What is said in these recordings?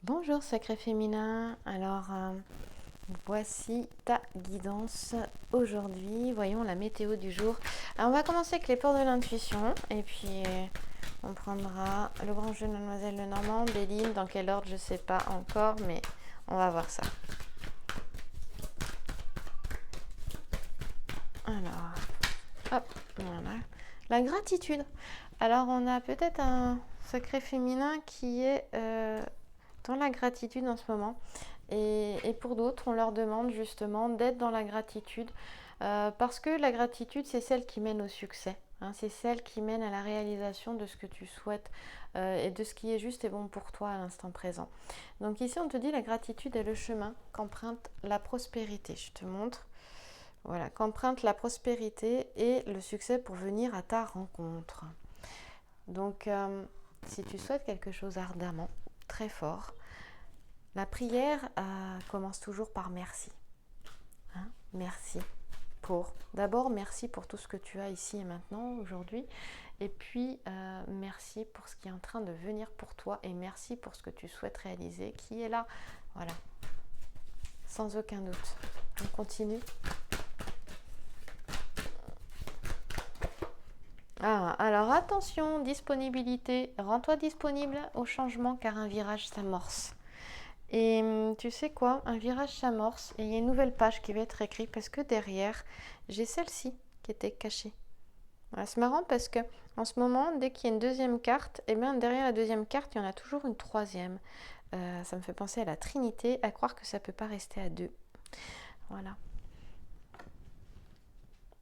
Bonjour sacré féminin, voici ta guidance aujourd'hui, voyons la météo du jour. Alors on va commencer avec les portes de l'intuition et puis on prendra le grand jeu de Mademoiselle Lenormand, Béline, dans quel ordre je sais pas encore mais on va voir ça. Alors, hop, voilà, la gratitude. Alors on a peut-être un sacré féminin qui est dans la gratitude en ce moment. Et pour d'autres, on leur demande justement d'être dans la gratitude parce que la gratitude, c'est celle qui mène au succès. Hein, c'est celle qui mène à la réalisation de ce que tu souhaites et de ce qui est juste et bon pour toi à l'instant présent. Donc ici, on te dit la gratitude est le chemin qu'emprunte la prospérité. Je te montre. Voilà, qu'emprunte la prospérité et le succès pour venir à ta rencontre. Donc, si tu souhaites quelque chose ardemment, très fort, la prière commence toujours par merci. Hein, merci pour. D'abord, merci pour tout ce que tu as ici et maintenant, aujourd'hui. Et puis, merci pour ce qui est en train de venir pour toi. Et merci pour ce que tu souhaites réaliser, qui est là. Voilà. Sans aucun doute. On continue. Alors attention, disponibilité. Rends-toi disponible au changement car un virage s'amorce. Et tu sais quoi, un virage s'amorce et il y a une nouvelle page qui va être écrite parce que derrière, j'ai celle-ci qui était cachée. Voilà, c'est marrant parce que en ce moment, dès qu'il y a une deuxième carte, et bien derrière la deuxième carte, il y en a toujours une troisième. Ça me fait penser à la Trinité, à croire que ça ne peut pas rester à deux. Voilà.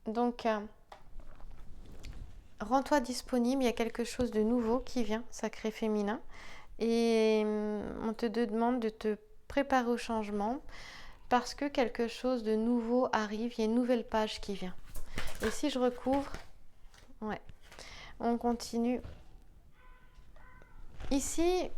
Donc, rends-toi disponible, il y a quelque chose de nouveau qui vient, sacré féminin. Et on te demande de te préparer au changement parce que quelque chose de nouveau arrive, il y a une nouvelle page qui vient. Et si je recouvre, ouais, on continue. Ici,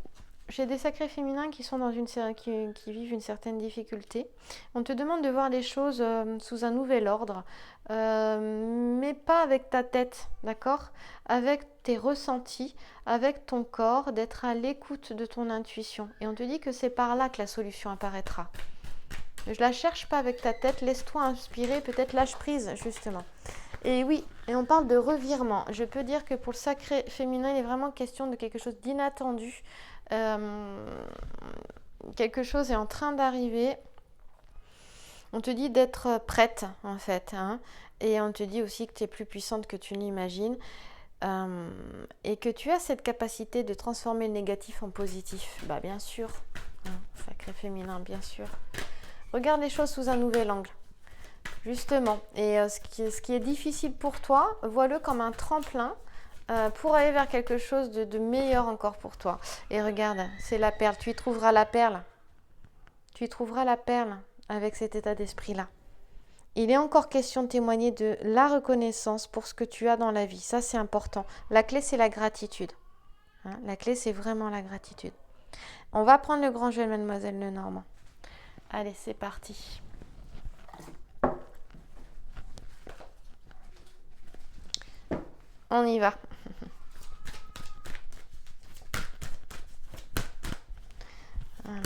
j'ai des sacrés féminins qui sont qui vivent une certaine difficulté. On te demande de voir les choses sous un nouvel ordre, mais pas avec ta tête, d'accord? Avec tes ressentis, avec ton corps, d'être à l'écoute de ton intuition. Et on te dit que c'est par là que la solution apparaîtra. Ne la cherche pas avec ta tête, laisse-toi inspirer, peut-être lâche prise, justement. Et oui, et on parle de revirement. Je peux dire que pour le sacré féminin, il est vraiment question de quelque chose d'inattendu. Quelque chose est en train d'arriver. On te dit d'être prête, en fait. Hein, et on te dit aussi que tu es plus puissante que tu l'imagines. Et que tu as cette capacité de transformer le négatif en positif. Bah, bien sûr. Hein, sacré féminin, bien sûr. Regarde les choses sous un nouvel angle. Justement. Et ce qui est difficile pour toi, vois-le comme un tremplin pour aller vers quelque chose de meilleur encore pour toi. Et regarde, c'est la perle. Tu y trouveras la perle. Tu y trouveras la perle avec cet état d'esprit-là. Il est encore question de témoigner de la reconnaissance pour ce que tu as dans la vie. Ça, c'est important. La clé, c'est la gratitude. Hein, la clé, c'est vraiment la gratitude. On va prendre le grand jeu de Mademoiselle Lenormand. Allez, c'est parti. On y va. Alors.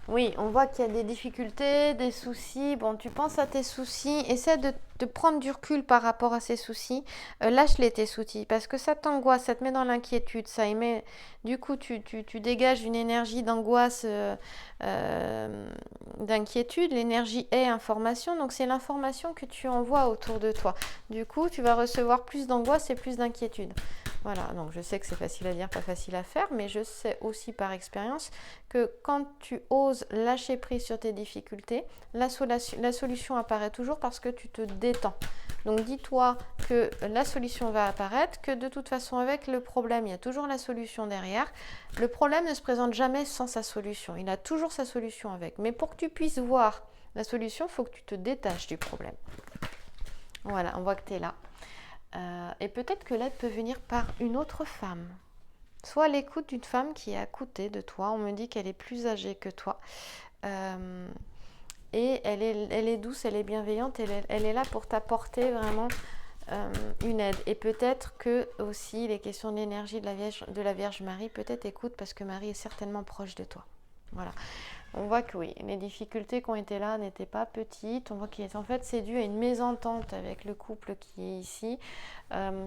Oui, on voit qu'il y a des difficultés, des soucis. Bon, tu penses à tes soucis, essaie de prendre du recul par rapport à ces soucis. Lâche-les tes soucis parce que ça t'angoisse, ça te met dans l'inquiétude, ça émet. Du coup, tu dégages une énergie d'angoisse, d'inquiétude. L'énergie est information, donc c'est l'information que tu envoies autour de toi. Du coup, tu vas recevoir plus d'angoisse et plus d'inquiétude. Voilà, donc je sais que c'est facile à dire, pas facile à faire, mais je sais aussi par expérience que quand tu oses lâcher prise sur tes difficultés, la solution apparaît toujours parce que tu te détends. Donc dis-toi que la solution va apparaître, que de toute façon avec le problème, il y a toujours la solution derrière. Le problème ne se présente jamais sans sa solution, il a toujours sa solution avec. Mais pour que tu puisses voir la solution, il faut que tu te détaches du problème. Voilà, on voit que tu es là. Et peut-être que l'aide peut venir par une autre femme. Soit à l'écoute d'une femme qui est à côté de toi. On me dit qu'elle est plus âgée que toi. Et elle est douce, elle est bienveillante. Elle est là pour t'apporter vraiment une aide. Et peut-être que aussi les questions de l'énergie de la Vierge Marie, peut-être écoute parce que Marie est certainement proche de toi. Voilà. On voit que oui, les difficultés qui ont été là n'étaient pas petites. On voit qu'en fait, c'est dû à une mésentente avec le couple qui est ici,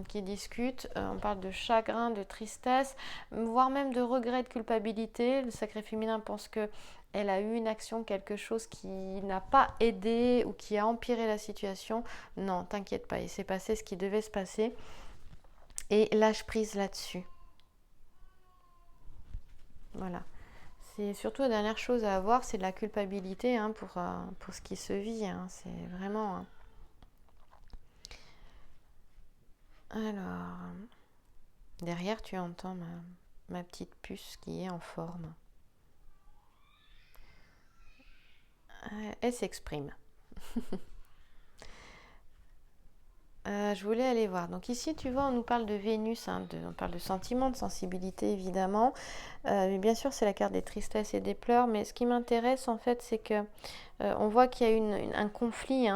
qui discute. On parle de chagrin, de tristesse, voire même de regret, de culpabilité. Le sacré féminin pense que elle a eu une action, quelque chose qui n'a pas aidé ou qui a empiré la situation. Non, t'inquiète pas, il s'est passé ce qui devait se passer. Et lâche prise là-dessus. Voilà. C'est surtout la dernière chose à avoir, c'est de la culpabilité pour ce qui se vit. C'est vraiment... Alors, derrière, tu entends ma petite puce qui est en forme. Elle s'exprime. Je voulais aller voir. Donc ici, tu vois, on nous parle de Vénus, on parle de sentiments, de sensibilité, évidemment. Mais bien sûr, c'est la carte des tristesses et des pleurs. Mais ce qui m'intéresse, en fait, c'est que on voit qu'il y a un conflit.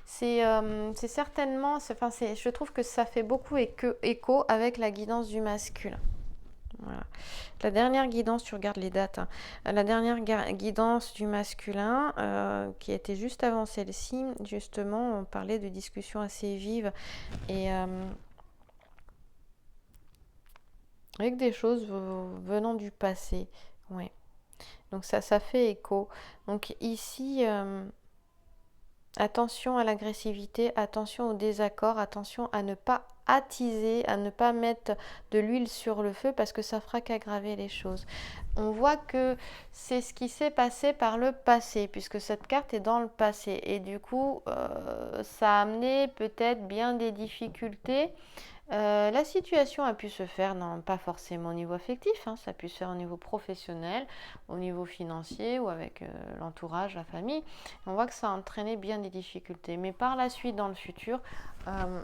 C'est certainement... je trouve que ça fait beaucoup écho avec la guidance du masculin. Voilà. La dernière guidance, tu regardes les dates, la dernière guidance du masculin, qui était juste avant celle-ci, justement, on parlait de discussions assez vives et avec des choses venant du passé. Ouais. Donc ça fait écho. Donc ici, attention à l'agressivité, attention au désaccord, attention à ne pas attiser, à ne pas mettre de l'huile sur le feu parce que ça fera qu'aggraver les choses. On voit que c'est ce qui s'est passé par le passé puisque cette carte est dans le passé et du coup ça a amené peut-être bien des difficultés. La situation a pu se faire, non, pas forcément au niveau affectif, ça a pu se faire au niveau professionnel, au niveau financier ou avec l'entourage, la famille. On voit que ça a entraîné bien des difficultés. Mais par la suite, dans le futur,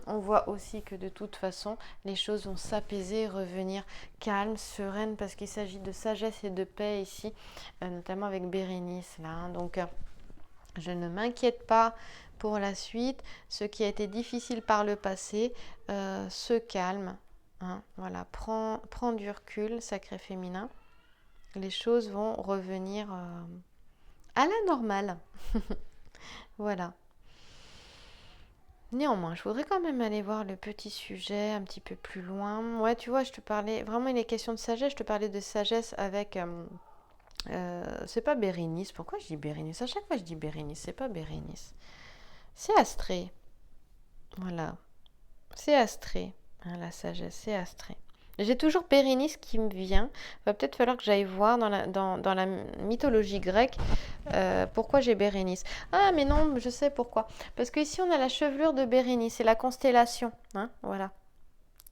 on voit aussi que de toute façon, les choses vont s'apaiser, revenir calmes, sereines, parce qu'il s'agit de sagesse et de paix ici, notamment avec Bérénice. Là, Donc, je ne m'inquiète pas pour la suite. Ce qui a été difficile par le passé se calme. Voilà, prends du recul, sacré féminin. Les choses vont revenir à la normale. Voilà. Néanmoins, je voudrais quand même aller voir le petit sujet un petit peu plus loin. Ouais, tu vois, je te parlais, vraiment il est question de sagesse, je te parlais de sagesse avec... c'est pas Bérénice. Pourquoi je dis Bérénice? À chaque fois je dis Bérénice, c'est pas Bérénice. C'est Astrée. Voilà. C'est Astrée. La sagesse, c'est Astrée. J'ai toujours Bérénice qui me vient. Il va peut-être falloir que j'aille voir dans la mythologie grecque pourquoi j'ai Bérénice. Ah, mais non, je sais pourquoi. Parce qu'ici, on a la chevelure de Bérénice, c'est la constellation. Voilà.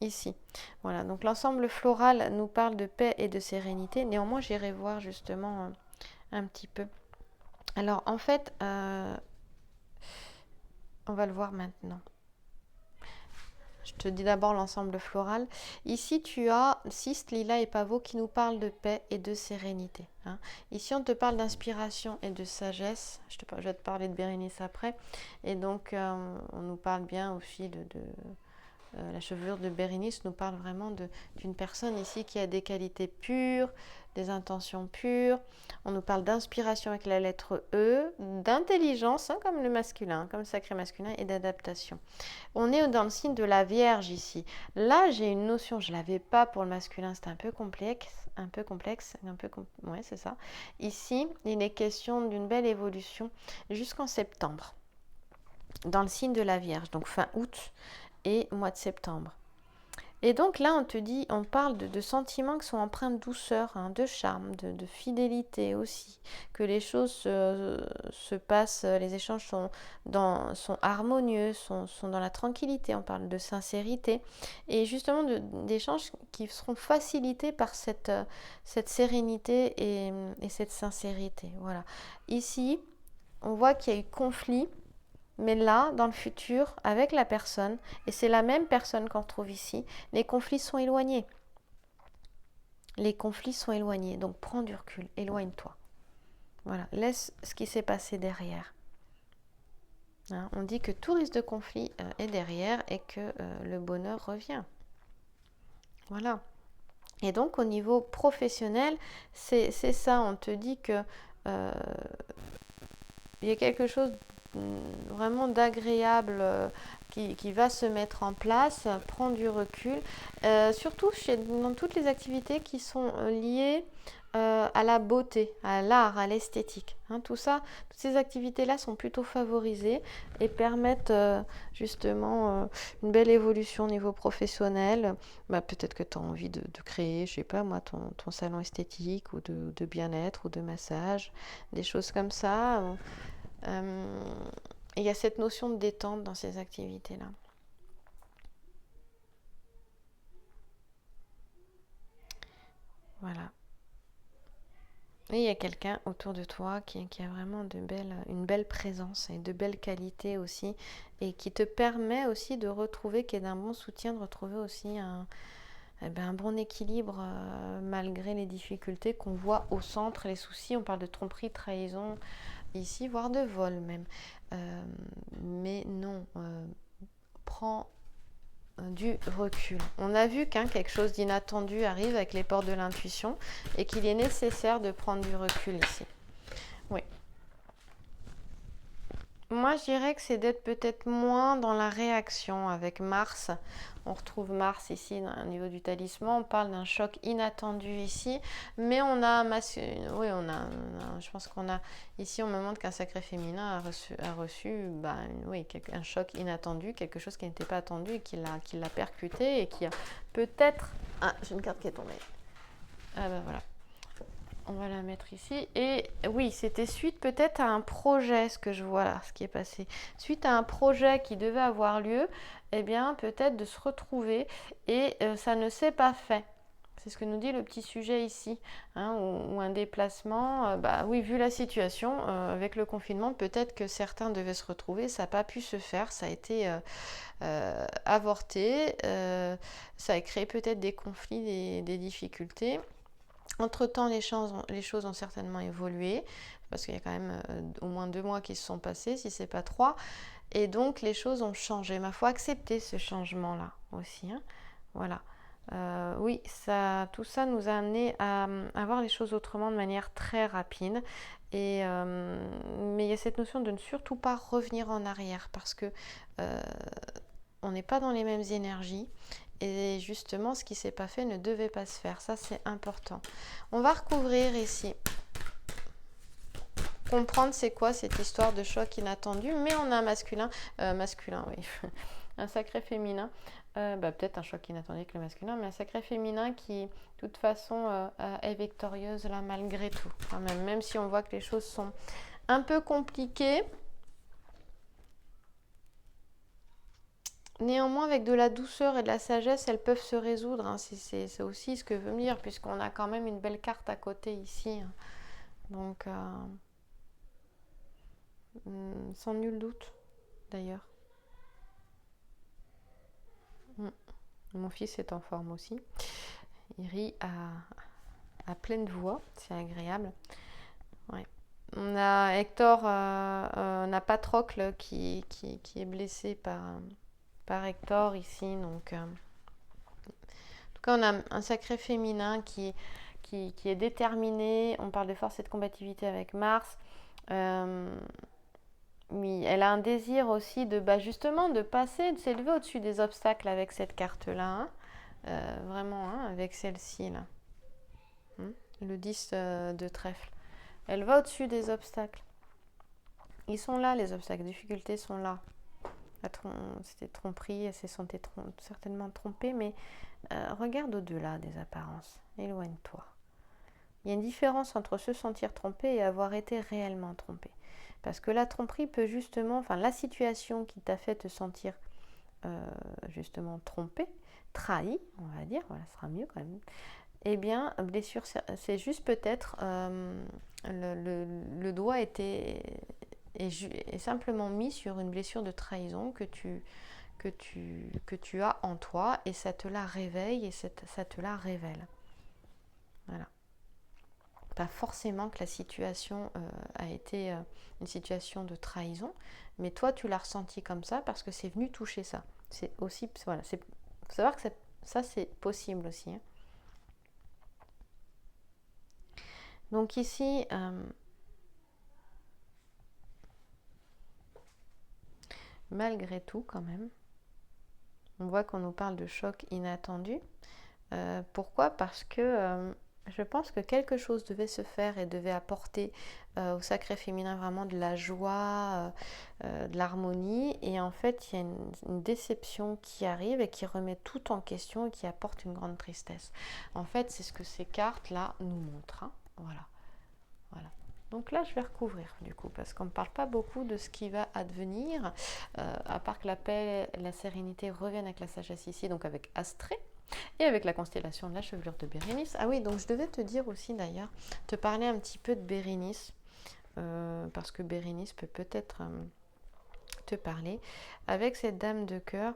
Ici. Voilà. Donc, l'ensemble floral nous parle de paix et de sérénité. Néanmoins, j'irai voir justement un petit peu. Alors, en fait, on va le voir maintenant. Je te dis d'abord l'ensemble floral. Ici, tu as Ciste, Lilas et Pavot qui nous parlent de paix et de sérénité. Ici, on te parle d'inspiration et de sagesse. Je vais te parler de Bérénice après. Et donc, on nous parle bien aussi de la chevelure de Bérénice nous parle vraiment d'une personne ici qui a des qualités pures, des intentions pures. On nous parle d'inspiration avec la lettre E, d'intelligence, comme le masculin, comme le sacré masculin, et d'adaptation. On est dans le signe de la Vierge ici. Là, j'ai une notion, je ne l'avais pas pour le masculin, c'est un peu complexe. Ouais, c'est ça. Ici, il est question d'une belle évolution jusqu'en septembre, dans le signe de la Vierge, donc fin août et mois de septembre. Et donc là, on parle de sentiments qui sont empreints de douceur, de charme, de fidélité aussi, que les choses se passent, les échanges sont harmonieux, sont dans la tranquillité, on parle de sincérité, et justement d'échanges qui seront facilités par cette sérénité et cette sincérité. Voilà. Ici, on voit qu'il y a eu conflit, mais là, dans le futur, avec la personne, et c'est la même personne qu'on retrouve ici, les conflits sont éloignés. Les conflits sont éloignés, donc prends du recul, éloigne-toi. Voilà, laisse ce qui s'est passé derrière. Hein. On dit que tout risque de conflit est derrière et que le bonheur revient. Voilà. Et donc au niveau professionnel, c'est ça, on te dit que il y a quelque chose vraiment d'agréable qui va se mettre en place, prends du recul, surtout dans toutes les activités qui sont liées à la beauté, à l'art, à l'esthétique. Hein, tout ça, toutes ces activités-là sont plutôt favorisées et permettent justement une belle évolution au niveau professionnel. Bah, peut-être que tu as envie de créer, je sais pas moi, ton salon esthétique ou de bien-être ou de massage, des choses comme ça. Il y a cette notion de détente dans ces activités-là. Voilà. Et il y a quelqu'un autour de toi qui a vraiment une belle présence et de belles qualités aussi, et qui te permet aussi de retrouver, qui est d'un bon soutien, de retrouver aussi un bon équilibre malgré les difficultés qu'on voit au centre, les soucis. On parle de tromperie, trahison ici, voire de vol même. Mais non, prends du recul. On a vu qu'un quelque chose d'inattendu arrive avec les portes de l'intuition et qu'il est nécessaire de prendre du recul ici. Oui. Moi, je dirais que c'est d'être peut-être moins dans la réaction avec Mars. On retrouve Mars ici au niveau du talisman. On parle d'un choc inattendu ici. Mais on a... Oui, je pense qu'on a... Ici, on me montre qu'un sacré féminin a reçu un choc inattendu, quelque chose qui n'était pas attendu et qui l'a percuté et qui a peut-être... Ah, j'ai une carte qui est tombée. Ah ben voilà. On va la mettre ici. Et oui, c'était suite peut-être à un projet, ce que je vois là, ce qui est passé. Suite à un projet qui devait avoir lieu, eh bien, peut-être de se retrouver et ça ne s'est pas fait. C'est ce que nous dit le petit sujet ici, hein, ou un déplacement. Oui, vu la situation, avec le confinement, peut-être que certains devaient se retrouver, ça n'a pas pu se faire, ça a été avorté, ça a créé peut-être des conflits, des difficultés. Entre-temps, les choses ont certainement évolué, parce qu'il y a quand même au moins 2 mois qui se sont passés, si ce n'est pas 3. Et donc, les choses ont changé. Mais il faut accepter ce changement-là aussi. Hein. Voilà. Oui, tout ça nous a amené à voir les choses autrement de manière très rapide. Mais il y a cette notion de ne surtout pas revenir en arrière, parce que on n'est pas dans les mêmes énergies. Et justement, ce qui ne s'est pas fait ne devait pas se faire. Ça, c'est important. On va recouvrir ici. Comprendre c'est quoi cette histoire de choc inattendu. Mais on a un masculin, oui. Un sacré féminin. Peut-être un choc inattendu avec le masculin, mais un sacré féminin qui, de toute façon, est victorieuse là, malgré tout. Quand même si on voit que les choses sont un peu compliquées. Néanmoins, avec de la douceur et de la sagesse, elles peuvent se résoudre. Hein. C'est aussi ce que veut me dire, puisqu'on a quand même une belle carte à côté ici. Hein. Donc, sans nul doute, d'ailleurs. Mon fils est en forme aussi. Il rit à pleine voix, c'est agréable. Ouais. On a Hector, on a Patrocle qui est blessé par Hector ici, donc en tout cas on a un sacré féminin qui est déterminé. On parle de force et de combativité avec Mars. Oui, elle a un désir aussi justement de passer, de s'élever au-dessus des obstacles avec cette carte-là, hein. Vraiment, hein, avec celle-ci là, le 10 de trèfle. Elle va au-dessus des obstacles. Ils sont là, les obstacles, les difficultés sont là. C'était tromperie, elle s'est sentie certainement trompée, mais regarde au-delà des apparences, éloigne-toi. Il y a une différence entre se sentir trompé et avoir été réellement trompé. Parce que la tromperie peut justement, la situation qui t'a fait te sentir justement trompé, trahi, on va dire, voilà, ce sera mieux quand même. Eh bien, blessure, c'est juste peut-être le doigt est simplement mis sur une blessure de trahison que tu as en toi, et ça te la réveille et ça te la révèle. Voilà. pas forcément que la situation a été une situation de trahison, mais toi tu l'as ressenti comme ça parce que c'est venu toucher ça. C'est aussi, voilà, faut savoir que ça c'est possible aussi. Hein. Donc ici, malgré tout quand même, on voit qu'on nous parle de choc inattendu. Pourquoi? Parce que je pense que quelque chose devait se faire et devait apporter au sacré féminin vraiment de la joie, de l'harmonie. Et en fait, il y a une déception qui arrive et qui remet tout en question et qui apporte une grande tristesse. En fait, c'est ce que ces cartes-là nous montrent. Hein. Voilà. Donc là, je vais recouvrir du coup, parce qu'on ne parle pas beaucoup de ce qui va advenir, à part que la paix et la sérénité reviennent avec la sagesse ici, donc avec Astrée. Et avec la constellation de la chevelure de Bérénice. Ah oui, donc je devais te dire aussi d'ailleurs, te parler un petit peu de Bérénice, parce que Bérénice peut peut-être te parler. Avec cette dame de cœur,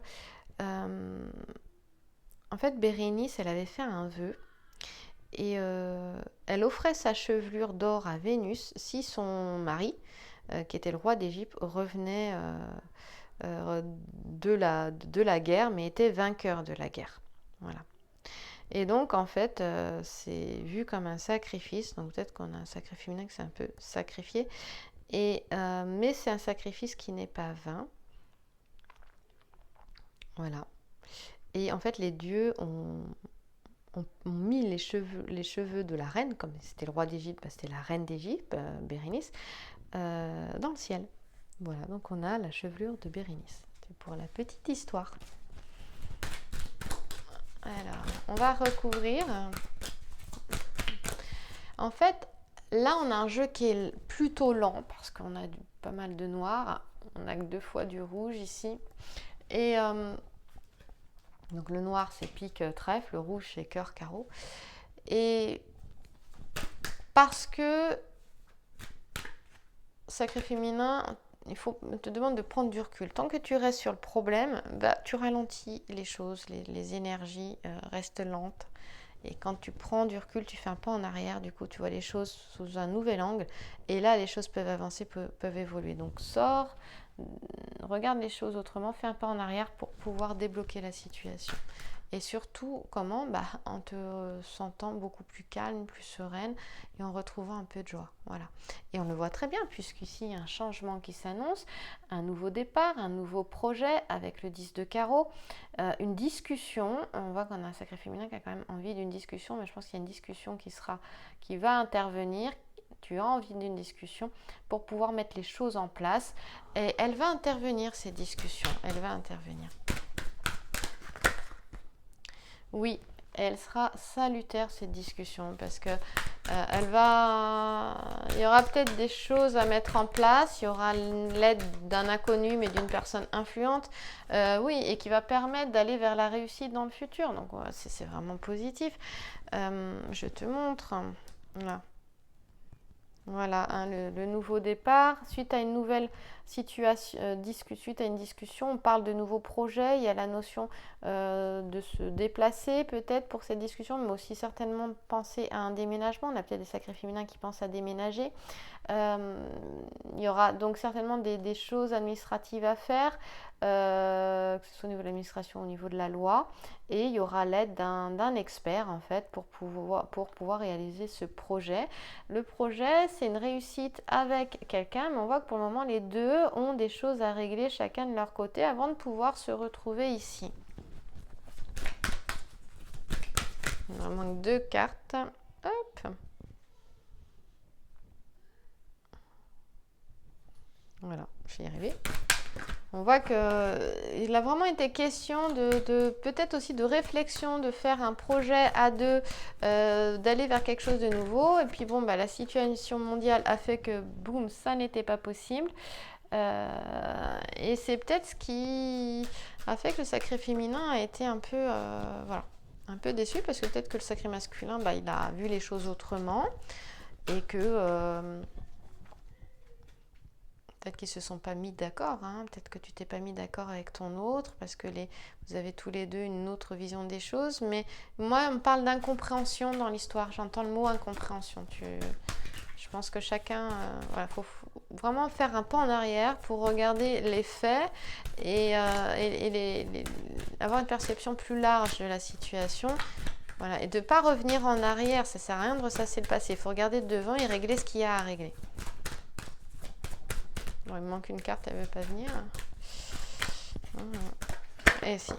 en fait Bérénice, elle avait fait un vœu, et elle offrait sa chevelure d'or à Vénus si son mari, qui était le roi d'Égypte, revenait de la guerre, mais était vainqueur de la guerre. Voilà. Et donc, en fait, c'est vu comme un sacrifice. Donc, peut-être qu'on a un sacré féminin qui s'est un peu sacrifié. Mais c'est un sacrifice qui n'est pas vain. Voilà. Et en fait, les dieux ont mis les cheveux de la reine, comme c'était le roi d'Égypte, c'était la reine d'Égypte, Bérénice, dans le ciel. Voilà, donc on a la chevelure de Bérénice. C'est pour la petite histoire. Alors, on va recouvrir. En fait, là, on a un jeu qui est plutôt lent parce qu'on a pas mal de noir. On a que 2 fois du rouge ici. Et donc, le noir, c'est pique, trèfle. Le rouge, c'est cœur, carreau. Et parce que sacré féminin, on te demande de prendre du recul. Tant que tu restes sur le problème, tu ralentis les choses, les énergies restent lentes. Et quand tu prends du recul, tu fais un pas en arrière, du coup tu vois les choses sous un nouvel angle. Et là, les choses peuvent avancer, peuvent évoluer. Donc sors, regarde les choses autrement, fais un pas en arrière pour pouvoir débloquer la situation. Et surtout, comment? En te sentant beaucoup plus calme, plus sereine et en retrouvant un peu de joie. Voilà. Et on le voit très bien, puisqu'ici, il y a un changement qui s'annonce, un nouveau départ, un nouveau projet avec le 10 de carreau, une discussion. On voit qu'on a un sacré féminin qui a quand même envie d'une discussion, mais je pense qu'il y a une discussion qui va intervenir. Tu as envie d'une discussion pour pouvoir mettre les choses en place. Et elle va intervenir, cette discussion. Elle va intervenir. Oui, elle sera salutaire cette discussion parce que il y aura peut-être des choses à mettre en place, il y aura l'aide d'un inconnu mais d'une personne influente, oui, et qui va permettre d'aller vers la réussite dans le futur. Donc c'est vraiment positif. Je te montre. Là. Voilà, hein, le nouveau départ. Suite à une nouvelle situation, suite à une discussion, on parle de nouveaux projets. Il y a la notion de se déplacer peut-être pour cette discussion, mais aussi certainement penser à un déménagement. On a peut-être des sacrés féminins qui pensent à déménager. Il y aura donc certainement des choses administratives à faire, que ce soit au niveau de l'administration ou au niveau de la loi. Et il y aura l'aide d'un expert en fait pour pouvoir réaliser ce projet. Le projet, c'est une réussite avec quelqu'un, mais on voit que pour le moment, les deux ont des choses à régler chacun de leur côté avant de pouvoir se retrouver ici. Il me manque 2 cartes. Hop. Voilà, je vais y arriver. On voit qu'il a vraiment été question de peut-être aussi de réflexion, de faire un projet à deux, d'aller vers quelque chose de nouveau. Et puis bon, la situation mondiale a fait que boum, ça n'était pas possible. Et c'est peut-être ce qui a fait que le sacré féminin a été un peu, un peu déçu parce que peut-être que le sacré masculin, il a vu les choses autrement et que Peut-être qu'ils ne se sont pas mis d'accord, hein. Peut-être que tu t'es pas mis d'accord avec ton autre parce que vous avez tous les deux une autre vision des choses. Mais moi, on me parle d'incompréhension dans l'histoire. J'entends le mot incompréhension. Je pense que chacun, voilà, faut vraiment faire un pas en arrière pour regarder les faits et avoir une perception plus large de la situation. Voilà, et de ne pas revenir en arrière. Ça ne sert à rien de ressasser le passé. Il faut regarder devant et régler ce qu'il y a à régler. Bon, il me manque une carte, elle ne veut pas venir. Et si.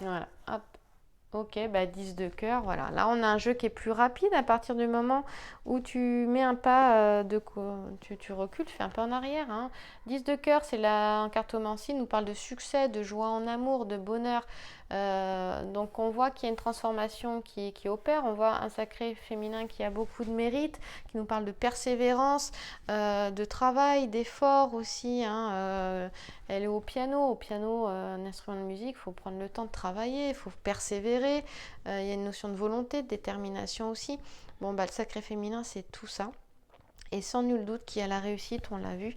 Voilà, hop. Ok, bah 10 de cœur, voilà. Là, on a un jeu qui est plus rapide à partir du moment où tu mets un pas tu recules, tu fais un pas en arrière. Hein. 10 de cœur, c'est la cartomancie, nous parle de succès, de joie en amour, de bonheur. Donc, on voit qu'il y a une transformation qui opère. On voit un sacré féminin qui a beaucoup de mérite, qui nous parle de persévérance, de travail, d'effort aussi. Hein, elle est au piano. Un instrument de musique, il faut prendre le temps de travailler, il faut persévérer. Il y a une notion de volonté, de détermination aussi. Bon, bah, le sacré féminin, c'est tout ça. Et sans nul doute qu'il y a la réussite, on l'a vu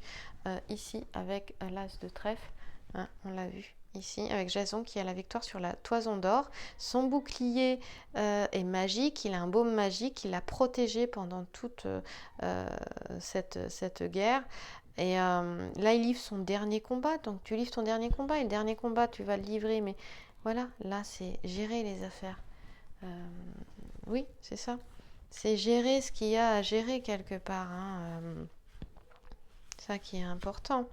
ici avec l'as de trèfle. Hein, on l'a vu ici avec Jason qui a la victoire sur la toison d'or. Son bouclier est magique, il a un baume magique, il l'a protégé pendant toute cette guerre. Et là, il livre son dernier combat. Donc, tu livres ton dernier combat. Et le dernier combat, tu vas le livrer. Mais voilà, là, c'est gérer les affaires. Oui, c'est ça. C'est gérer ce qu'il y a à gérer quelque part. Hein. Ça qui est important.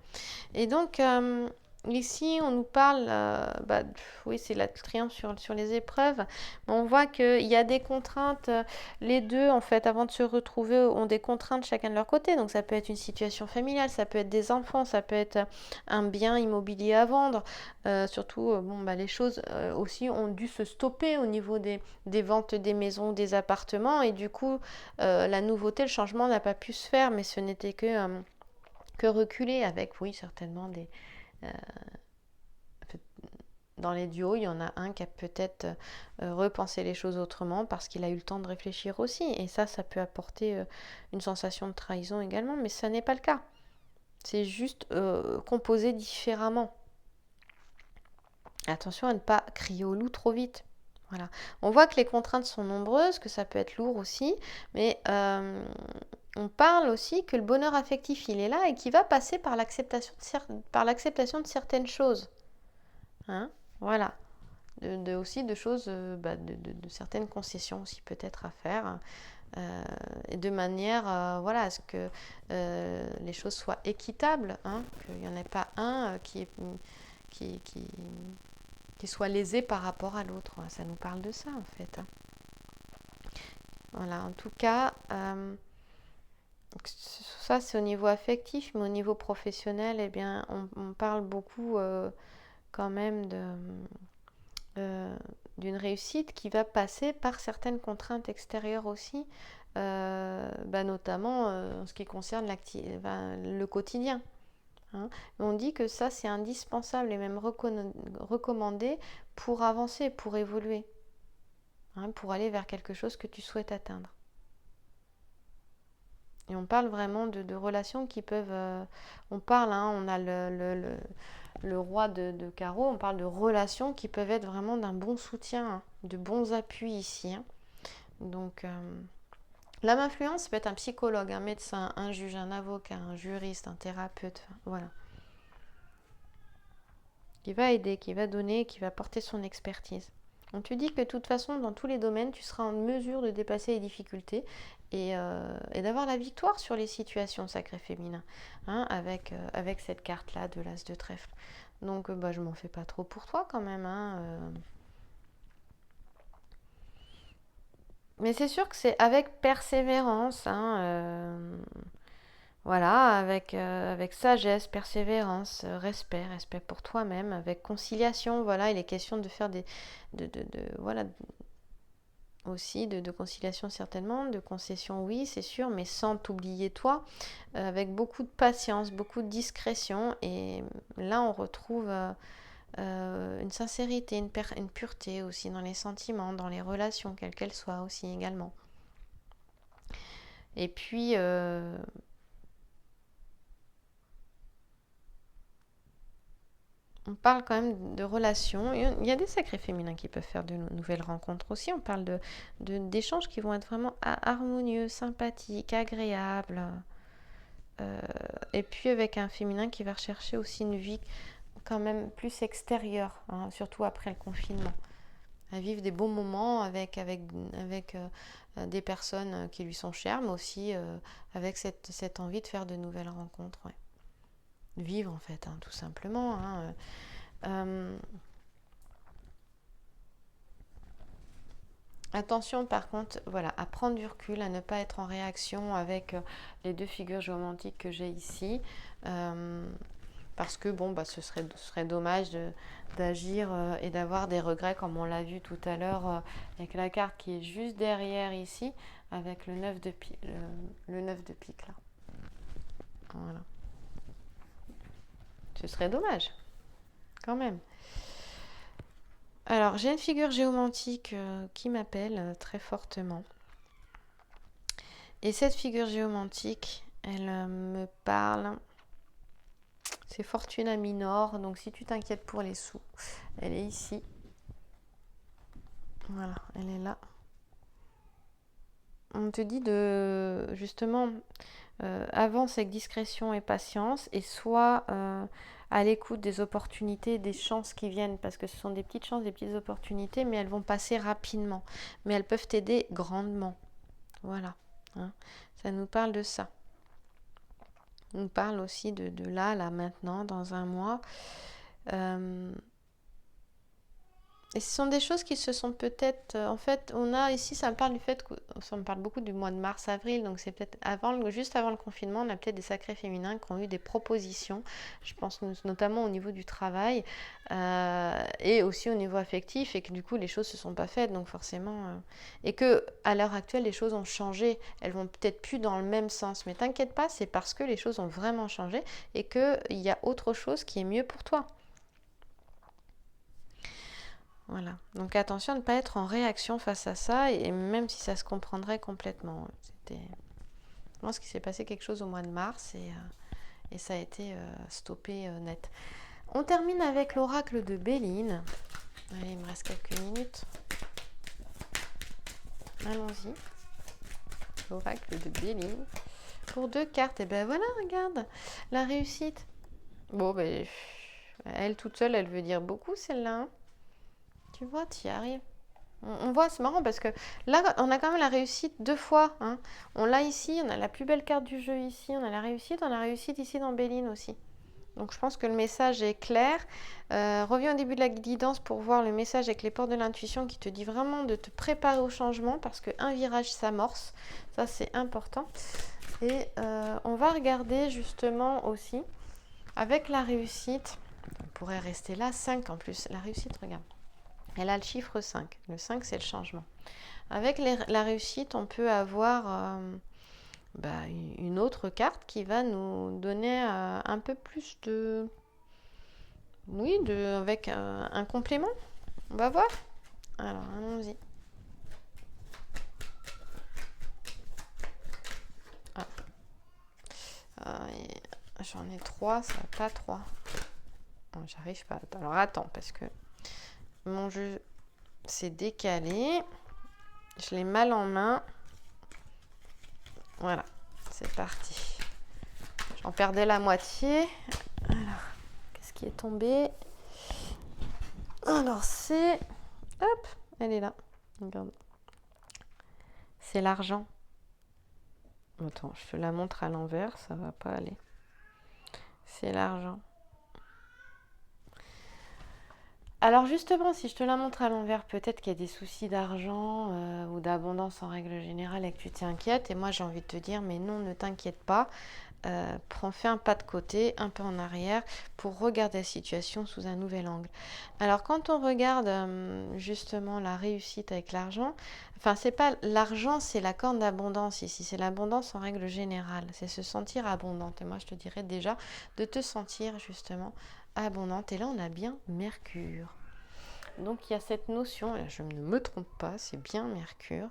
Et donc, ici, on nous parle, oui, c'est le triomphe sur les épreuves. On voit qu'il y a des contraintes. Les deux, en fait, avant de se retrouver, ont des contraintes chacun de leur côté. Donc, ça peut être une situation familiale, ça peut être des enfants, ça peut être un bien immobilier à vendre. Surtout, les choses aussi ont dû se stopper au niveau des ventes des maisons, des appartements. Et du coup, la nouveauté, le changement n'a pas pu se faire, mais ce n'était que reculer avec, oui, certainement dans les duos, il y en a un qui a peut-être repensé les choses autrement parce qu'il a eu le temps de réfléchir aussi. Et ça peut apporter une sensation de trahison également, mais ça n'est pas le cas. C'est juste composé différemment. Attention à ne pas crier au loup trop vite. Voilà. On voit que les contraintes sont nombreuses, que ça peut être lourd aussi, mais on parle aussi que le bonheur affectif, il est là et qu'il va passer par l'acceptation de certaines choses. Hein, voilà. Aussi de choses, de certaines concessions aussi peut-être à faire. Et de manière à ce que les choses soient équitables. Hein, qu'il n'y en ait pas un qui soit lésé par rapport à l'autre. Ça nous parle de ça en fait. Hein. Voilà, en tout cas, ça c'est au niveau affectif, mais au niveau professionnel, eh bien, on parle beaucoup quand même d'une réussite qui va passer par certaines contraintes extérieures aussi, notamment en ce qui concerne le quotidien. Hein. On dit que ça c'est indispensable et même recommandé pour avancer, pour évoluer, hein, pour aller vers quelque chose que tu souhaites atteindre. Et on parle vraiment de relations qui peuvent... on parle, hein, on a le roi de carreau, on parle de relations qui peuvent être vraiment d'un bon soutien, hein, de bons appuis ici. Hein. Donc, l'âme influence peut être un psychologue, un médecin, un juge, un avocat, un juriste, un thérapeute, voilà. Qui va aider, qui va donner, qui va porter son expertise. Donc tu dis que de toute façon, dans tous les domaines, tu seras en mesure de dépasser les difficultés et d'avoir la victoire sur les situations sacrées féminines, hein, avec cette carte-là de l'as de trèfle. Donc je m'en fais pas trop pour toi quand même. Hein, Mais c'est sûr que c'est avec persévérance, hein, voilà, avec sagesse, persévérance, respect pour toi-même, avec conciliation, voilà, il est question de faire voilà, aussi de conciliation certainement, de concession oui, c'est sûr, mais sans t'oublier toi, avec beaucoup de patience, beaucoup de discrétion, et là on retrouve une sincérité, une pureté aussi dans les sentiments, dans les relations, quelles qu'elles soient aussi également. Et puis On parle quand même de relations. Il y a des sacrés féminins qui peuvent faire de nouvelles rencontres aussi. On parle d'échanges qui vont être vraiment harmonieux, sympathiques, agréables. Et puis avec un féminin qui va rechercher aussi une vie quand même plus extérieure, hein, surtout après le confinement. À vivre des bons moments avec des personnes qui lui sont chères, mais aussi avec cette envie de faire de nouvelles rencontres. Ouais. Vivre en fait, hein, tout simplement. Hein. Attention par contre, voilà, à prendre du recul, à ne pas être en réaction avec les deux figures géomantiques que j'ai ici. Parce que bon, ce serait dommage d'agir et d'avoir des regrets comme on l'a vu tout à l'heure avec la carte qui est juste derrière ici, avec le 9 de pique, le 9 de pique là. Voilà. Ce serait dommage, quand même. Alors, j'ai une figure géomantique qui m'appelle très fortement. Et cette figure géomantique, elle me parle. C'est Fortuna Minor, donc si tu t'inquiètes pour les sous, elle est ici. Voilà, elle est là. On te dit de, justement, avance avec discrétion et patience et sois à l'écoute des opportunités, des chances qui viennent, parce que ce sont des petites chances, des petites opportunités, mais elles vont passer rapidement. Mais elles peuvent t'aider grandement. Voilà. Hein. Ça nous parle de ça. On nous parle aussi de là, maintenant, dans un mois. Et ce sont des choses qui se sont peut-être... en fait, on a ici, ça me parle du fait que... Ça me parle beaucoup du mois de mars-avril, donc c'est peut-être juste avant le confinement, on a peut-être des sacrés féminins qui ont eu des propositions, je pense notamment au niveau du travail, et aussi au niveau affectif, et que du coup, les choses ne se sont pas faites, donc forcément... et que à l'heure actuelle, les choses ont changé, elles vont peut-être plus dans le même sens, mais t'inquiète pas, c'est parce que les choses ont vraiment changé, et qu'il y a autre chose qui est mieux pour toi. Voilà. Donc attention à ne pas être en réaction face à ça, et même si ça se comprendrait complètement. Je pense qu'il s'est passé quelque chose au mois de mars et ça a été stoppé net. On termine avec l'oracle de Béline. Allez, il me reste quelques minutes. Allons-y. L'oracle de Béline. Pour 2 cartes, et ben voilà, regarde, la réussite. Bon, ben, elle toute seule, elle veut dire beaucoup celle-là. Hein. Tu vois, tu y arrives. On voit, c'est marrant parce que là, on a quand même la réussite 2 fois. Hein. On l'a ici, on a la plus belle carte du jeu ici, on a la réussite ici dans Béline aussi. Donc je pense que le message est clair. Reviens au début de la guidance pour voir le message avec les portes de l'intuition qui te dit vraiment de te préparer au changement parce qu'un virage s'amorce. Ça, c'est important. Et on va regarder justement aussi avec la réussite. On pourrait rester là, 5 en plus. La réussite, regarde. Elle a le chiffre 5. Le 5, c'est le changement. Avec la réussite, on peut avoir une autre carte qui va nous donner un peu plus de... Oui, avec un complément. On va voir. Alors, allons-y. J'en ai 3, ça va pas 3. Non, j'arrive pas. Alors, attends, parce que mon jeu s'est décalé. Je l'ai mal en main. Voilà, c'est parti. J'en perdais la moitié. Alors, qu'est-ce qui est tombé? Alors, c'est... Hop, elle est là. Regarde. C'est l'argent. Attends, je te la montre à l'envers, ça va pas aller. C'est l'argent. Alors justement, si je te la montre à l'envers, peut-être qu'il y a des soucis d'argent ou d'abondance en règle générale et que tu t'inquiètes. Et moi, j'ai envie de te dire, mais non, ne t'inquiète pas. Fais un pas de côté, un peu en arrière, pour regarder la situation sous un nouvel angle. Alors quand on regarde justement la réussite avec l'argent, enfin c'est pas l'argent, c'est la corne d'abondance ici, c'est l'abondance en règle générale, c'est se sentir abondante. Et moi je te dirais déjà de te sentir justement abondante. Et là on a bien Mercure. Donc il y a cette notion, je ne me trompe pas, c'est bien Mercure.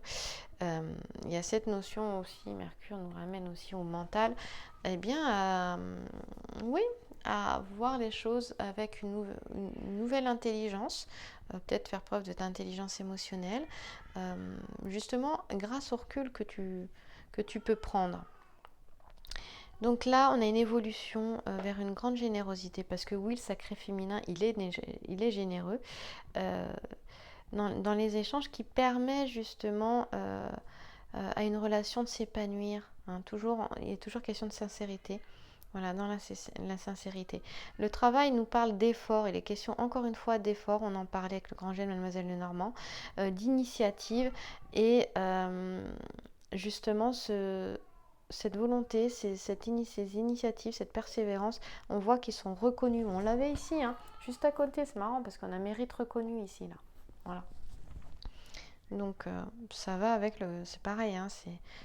Il y a cette notion aussi, Mercure nous ramène aussi au mental, eh bien, oui, à voir les choses avec une nouvelle intelligence, peut-être faire preuve de ta intelligence émotionnelle, justement grâce au recul que tu peux prendre. Donc là, on a une évolution vers une grande générosité, parce que oui, le sacré féminin, il est généreux dans les échanges, qui permet justement à une relation de s'épanouir. Hein. Il est toujours question de sincérité. Voilà, dans la sincérité. Le travail nous parle d'effort. Il est question encore une fois d'effort. On en parlait avec le grand jeune Mademoiselle Lenormand, d'initiative et justement cette volonté, ces initiatives, cette persévérance, on voit qu'ils sont reconnus. On l'avait ici, hein, juste à côté. C'est marrant parce qu'on a mérite reconnu ici, là. Voilà. Donc ça va avec c'est pareil, hein,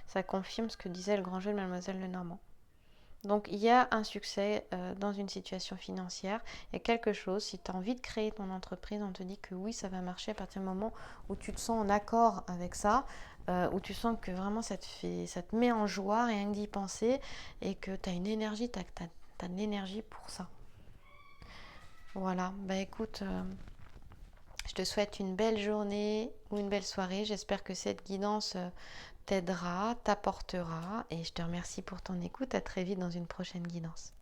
ça confirme ce que disait le grand jeu de Mademoiselle Lenormand. Donc il y a un succès dans une situation financière, il y a quelque chose, si tu as envie de créer ton entreprise, on te dit que oui, ça va marcher à partir du moment où tu te sens en accord avec ça, où tu sens que vraiment ça te met en joie rien que d'y penser, et que tu as une énergie, tu as de l'énergie pour ça. Voilà, bah écoute, je te souhaite une belle journée ou une belle soirée. J'espère que cette guidance t'aidera, t'apportera, et je te remercie pour ton écoute. À très vite dans une prochaine guidance.